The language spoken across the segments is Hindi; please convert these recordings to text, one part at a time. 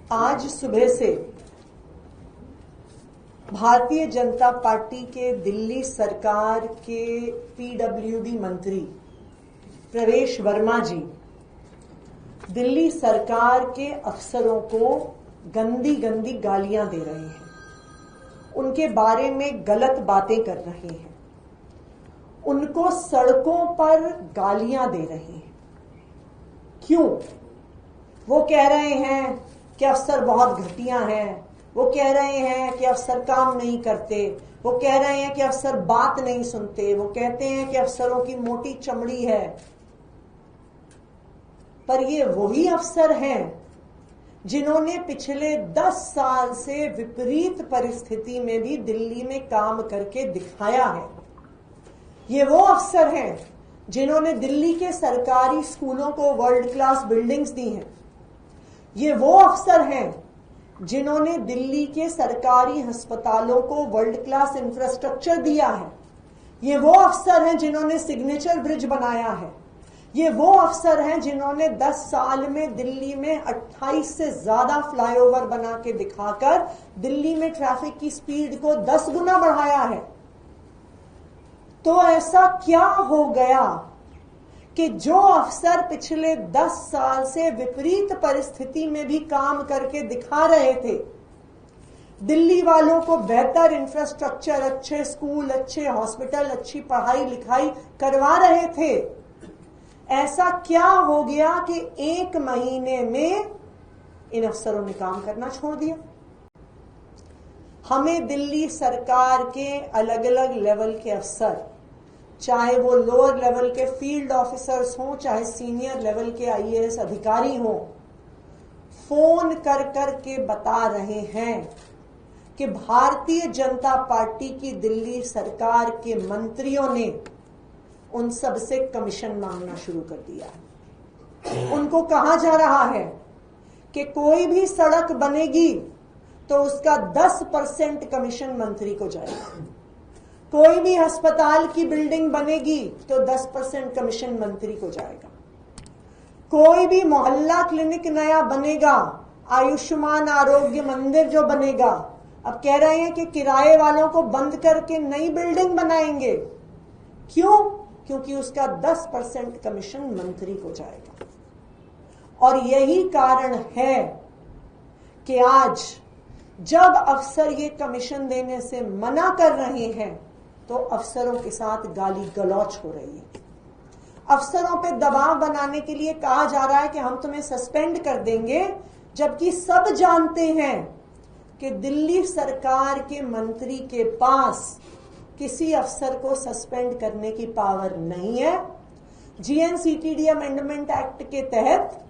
आज सुबह से भारतीय जनता पार्टी के दिल्ली सरकार के पीडब्ल्यूडी मंत्री प्रवेश वर्मा जी दिल्ली सरकार के अफसरों को गंदी गंदी गालियां दे रहे हैं, उनके बारे में गलत बातें कर रहे हैं, उनको सड़कों पर गालियां दे रहे हैं। क्यों? वो कह रहे हैं कि अफसर बहुत घटिया हैं, वो कह रहे हैं कि अफसर काम नहीं करते, वो कह रहे हैं कि अफसर बात नहीं सुनते, वो कहते हैं कि अफसरों की मोटी चमड़ी है। पर ये वही अफसर हैं जिन्होंने पिछले 10 साल से विपरीत परिस्थिति में भी दिल्ली में काम करके दिखाया है। ये वो अफसर हैं जिन्होंने दिल्ली के सरकारी स्कूलों को वर्ल्ड क्लास बिल्डिंग्स दी हैं। ये वो अफसर हैं जिन्होंने दिल्ली के सरकारी अस्पतालों को वर्ल्ड क्लास इंफ्रास्ट्रक्चर दिया है। ये वो अफसर हैं जिन्होंने सिग्नेचर ब्रिज बनाया है। ये वो अफसर हैं जिन्होंने 10 साल में दिल्ली में 28 से ज्यादा फ्लाईओवर बना के दिखाकर दिल्ली में ट्रैफिक की स्पीड को 10 गुना बढ़ाया है। तो ऐसा क्या हो गया कि जो अफसर पिछले 10 साल से विपरीत परिस्थिति में भी काम करके दिखा रहे थे, दिल्ली वालों को बेहतर इंफ्रास्ट्रक्चर, अच्छे स्कूल, अच्छे हॉस्पिटल, अच्छी पढ़ाई लिखाई करवा रहे थे, ऐसा क्या हो गया कि 1 महीने में इन अफसरों ने काम करना छोड़ दिया? हमें दिल्ली सरकार के अलग अलग लेवल के अफसर, चाहे वो लोअर लेवल के फील्ड ऑफिसर्स हों, चाहे सीनियर लेवल के आईएएस अधिकारी हों, फोन कर कर के बता रहे हैं कि भारतीय जनता पार्टी की दिल्ली सरकार के मंत्रियों ने उन सब से कमीशन मांगना शुरू कर दिया है। उनको कहा जा रहा है कि कोई भी सड़क बनेगी तो उसका 10% कमीशन मंत्री को जाएगा, कोई भी अस्पताल की बिल्डिंग बनेगी तो 10% कमीशन मंत्री को जाएगा, कोई भी मोहल्ला क्लिनिक नया बनेगा, आयुष्मान आरोग्य मंदिर जो बनेगा, अब कह रहे हैं कि किराए वालों को बंद करके नई बिल्डिंग बनाएंगे। क्यों? क्योंकि उसका 10% कमीशन मंत्री को जाएगा। और यही कारण है कि आज जब अफसर ये कमीशन देने से मना कर रहे हैं तो अफसरों के साथ गाली गलौच हो रही है। अफसरों पे दबाव बनाने के लिए कहा जा रहा है कि हम तुम्हें सस्पेंड कर देंगे, जबकि सब जानते हैं कि दिल्ली सरकार के मंत्री के पास किसी अफसर को सस्पेंड करने की पावर नहीं है। जीएनसीटीडी अमेंडमेंट एक्ट के तहत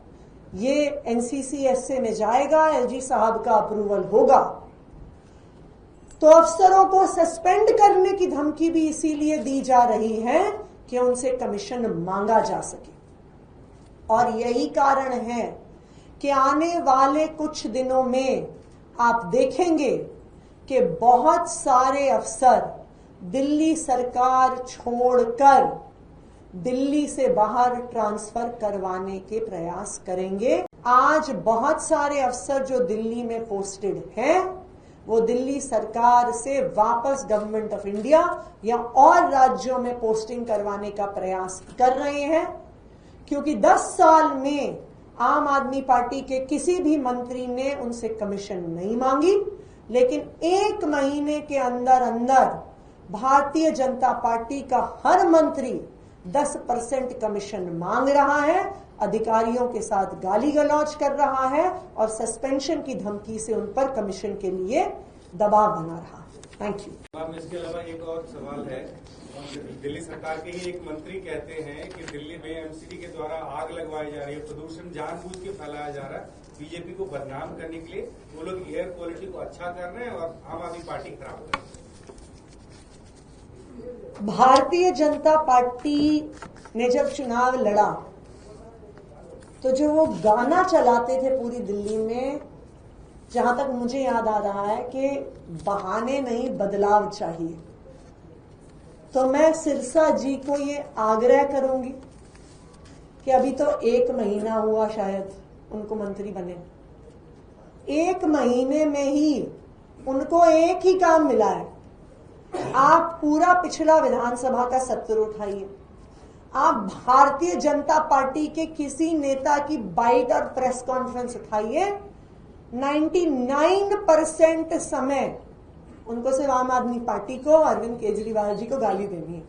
ये एनसीसीएसए में जाएगा, एलजी साहब का अप्रूवल होगा। तो अफसरों को सस्पेंड करने की धमकी भी इसीलिए दी जा रही है कि उनसे कमीशन मांगा जा सके। और यही कारण है कि आने वाले कुछ दिनों में आप देखेंगे कि बहुत सारे अफसर दिल्ली सरकार छोड़कर दिल्ली से बाहर ट्रांसफर करवाने के प्रयास करेंगे। आज बहुत सारे अफसर जो दिल्ली में पोस्टेड हैं, वो दिल्ली सरकार से वापस गवर्नमेंट ऑफ इंडिया या और राज्यों में पोस्टिंग करवाने का प्रयास कर रहे हैं, क्योंकि 10 साल में आम आदमी पार्टी के किसी भी मंत्री ने उनसे कमीशन नहीं मांगी, लेकिन 1 महीने के अंदर अंदर भारतीय जनता पार्टी का हर मंत्री 10% कमीशन मांग रहा है, अधिकारियों के साथ गाली गलौज कर रहा है और सस्पेंशन की धमकी से उन पर कमीशन के लिए दबाव बना रहा है। Thank you. मैम, इसके अलावा एक और सवाल है। दिल्ली सरकार के ही एक मंत्री कहते हैं कि दिल्ली में एमसीडी के द्वारा आग लगवाई जा रही है, प्रदूषण जानबूझ के फैलाया जा रहा है बीजेपी को बदनाम करने के लिए। वो लोग एयर क्वालिटी को अच्छा कर रहे हैं और आम आदमी पार्टी खराब कर रही है। भारतीय जनता पार्टी ने जब चुनाव लड़ा तो जो वो गाना चलाते थे पूरी दिल्ली में, जहां तक मुझे याद आ रहा है कि बहाने नहीं बदलाव चाहिए, तो मैं सिरसा जी को ये आग्रह करूंगी कि अभी तो 1 महीना हुआ शायद उनको मंत्री बने, 1 महीने में ही उनको एक ही काम मिला है। आप पूरा पिछला विधानसभा का सत्र उठाइए, आप भारतीय जनता पार्टी के किसी नेता की बाइट और प्रेस कॉन्फ्रेंस उठाइए, 99% समय उनको सिर्फ आम आदमी पार्टी को, अरविंद केजरीवाल जी को गाली देनी है।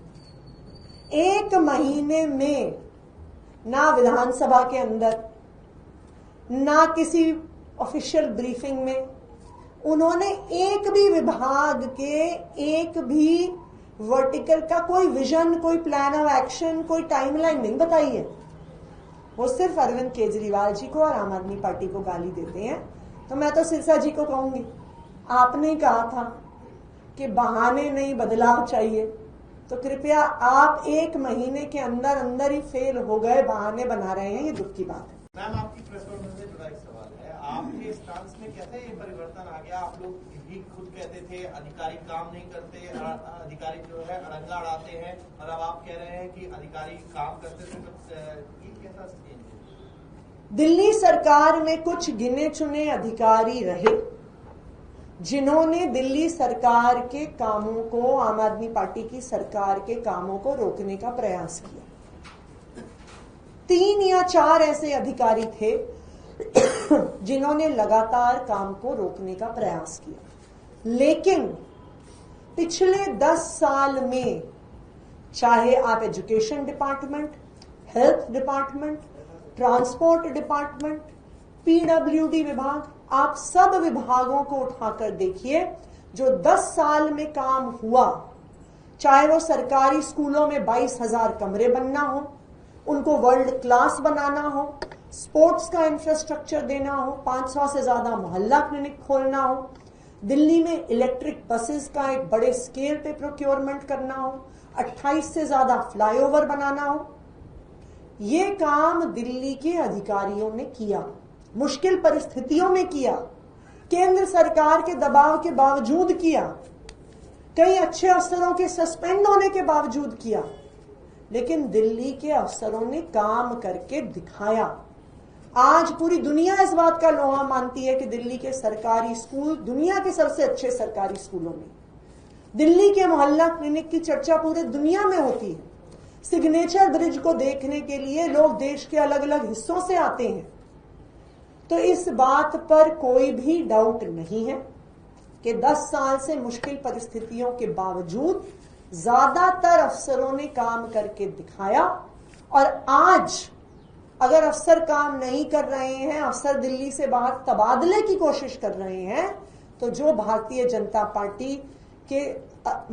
1 महीने में ना विधानसभा के अंदर, ना किसी ऑफिशियल ब्रीफिंग में उन्होंने एक भी विभाग के एक भी वर्टिकल का कोई विजन, कोई प्लान ऑफ एक्शन, कोई टाइमलाइन नहीं बताई है। वो सिर्फ अरविंद केजरीवाल जी को और आम आदमी पार्टी को गाली देते हैं। तो मैं तो सिरसा जी को कहूंगी, आपने कहा था कि बहाने नहीं बदलाव चाहिए, तो कृपया आप 1 महीने के अंदर अंदर ही फेल हो गए, बहाने बना रहे हैं, ये दुख की बात है। मैम, आपकी प्रेस कॉन्फ्रेंस से जुड़ा एक सवाल है। आपके स्टांस में कैसे ये परिवर्तन आ गया? आप लोग भी खुद कहते थे अधिकारी काम नहीं करते, अधिकारी जो है अड़ंगा अड़ाते हैं, और अब आप कह रहे हैं कि अधिकारी काम करते थे। तो ये कैसा चेंज है? दिल्ली सरकार में कुछ गिने चुने अधिकारी रहे जिन्होंने दिल्ली सरकार के कामों को, आम आदमी पार्टी की सरकार के कामों को रोकने का प्रयास किया। 3 या 4 ऐसे अधिकारी थे जिन्होंने लगातार काम को रोकने का प्रयास किया। लेकिन पिछले 10 साल में चाहे आप education department, health department, transport department, PWD विभाग, आप सब विभागों को उठाकर देखिए, जो 10 साल में काम हुआ, चाहे वो सरकारी स्कूलों में 22,000 कमरे बनना हो, उनको वर्ल्ड क्लास बनाना हो, स्पोर्ट्स का इंफ्रास्ट्रक्चर देना हो, 500 से ज्यादा मोहल्ला क्लिनिक खोलना हो, दिल्ली में इलेक्ट्रिक बसेस का एक बड़े स्केल पे प्रोक्योरमेंट करना हो, 28 से ज्यादा फ्लाईओवर बनाना हो, ये काम दिल्ली के अधिकारियों ने किया। मुश्किल परिस्थितियों में किया, केंद्र सरकार के दबाव के बावजूद किया, कई अच्छे अफसरों के सस्पेंड होने के बावजूद किया। लेकिन दिल्ली के अफसरों ने काम करके दिखाया। आज पूरी दुनिया इस बात का लोहा मानती है कि दिल्ली के सरकारी स्कूल दुनिया के सबसे अच्छे सरकारी स्कूलों में, दिल्ली के मोहल्ला क्लिनिक की चर्चा पूरे दुनिया में होती है। सिग्नेचर ब्रिज को देखने के लिए लोग देश के अलग अलग हिस्सों से आते हैं। तो इस बात पर कोई भी डाउट नहीं है कि 10 साल से मुश्किल परिस्थितियों के बावजूद ज्यादातर अफसरों ने काम करके दिखाया। और आज अगर अफसर काम नहीं कर रहे हैं, अफसर दिल्ली से बाहर तबादले की कोशिश कर रहे हैं, तो जो भारतीय जनता पार्टी के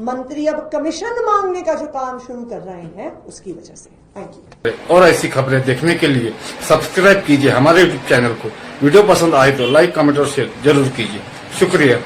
मंत्री अब कमीशन मांगने का जो काम शुरू कर रहे हैं, उसकी वजह से। Thank you. और ऐसी खबरें देखने के लिए सब्सक्राइब कीजिए हमारे यूट्यूब चैनल को। वीडियो पसंद आए तो लाइक, कमेंट और शेयर जरूर कीजिए। शुक्रिया।